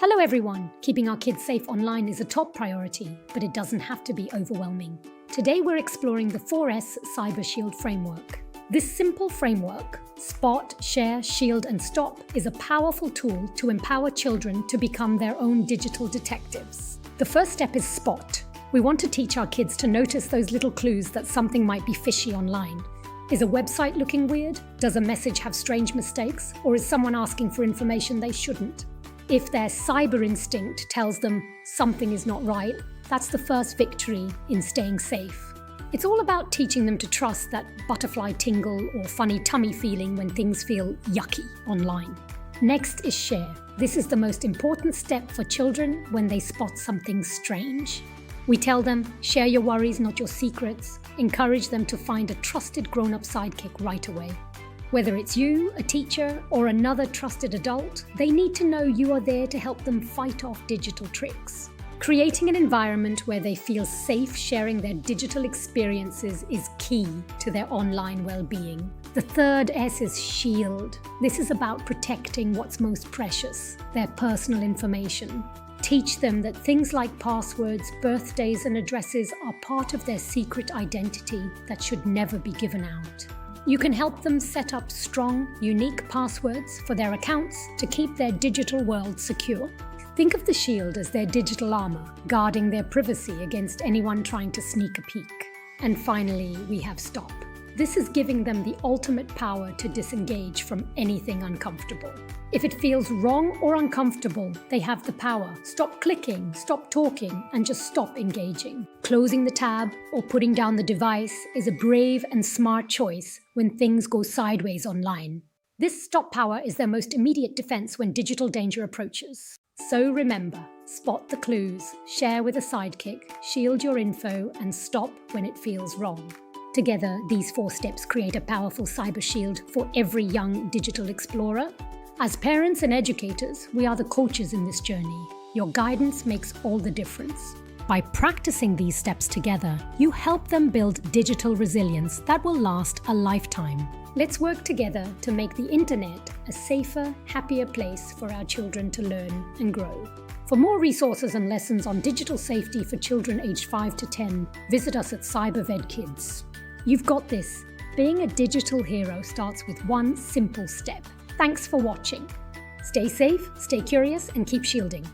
Hello everyone! Keeping our kids safe online is a top priority, but it doesn't have to be overwhelming. Today we're exploring the 4S Cyber Shield framework. This simple framework, spot, share, shield and stop, is a powerful tool to empower children to become their own digital detectives. The first step is spot. We want to teach our kids to notice those little clues that something might be fishy online. Is a website looking weird? Does a message have strange mistakes? Or is someone asking for information they shouldn't? If their cyber instinct tells them something is not right, that's the first victory in staying safe. It's all about teaching them to trust that butterfly tingle or funny tummy feeling when things feel yucky online. Next is share. This is the most important step for children when they spot something strange. We tell them, share your worries, not your secrets. Encourage them to find a trusted grown-up sidekick right away. Whether it's you, a teacher, or another trusted adult, they need to know you are there to help them fight off digital tricks. Creating an environment where they feel safe sharing their digital experiences is key to their online well-being. The third S is shield. This is about protecting what's most precious, their personal information. Teach them that things like passwords, birthdays, and addresses are part of their secret identity that should never be given out. You can help them set up strong, unique passwords for their accounts to keep their digital world secure. Think of the shield as their digital armor, guarding their privacy against anyone trying to sneak a peek. And finally, we have stop. This is giving them the ultimate power to disengage from anything uncomfortable. If it feels wrong or uncomfortable, they have the power. Stop clicking, stop talking, and just stop engaging. Closing the tab or putting down the device is a brave and smart choice when things go sideways online. This stop power is their most immediate defense when digital danger approaches. So remember, spot the clues, share with a sidekick, shield your info, and stop when it feels wrong. Together, these 4 steps create a powerful cyber shield for every young digital explorer. As parents and educators, we are the coaches in this journey. Your guidance makes all the difference. By practicing these steps together, you help them build digital resilience that will last a lifetime. Let's work together to make the internet a safer, happier place for our children to learn and grow. For more resources and lessons on digital safety for children aged 5 to 10, visit us at CyberVedKids. You've got this. Being a digital hero starts with one simple step. Thanks for watching. Stay safe, stay curious, and keep shielding.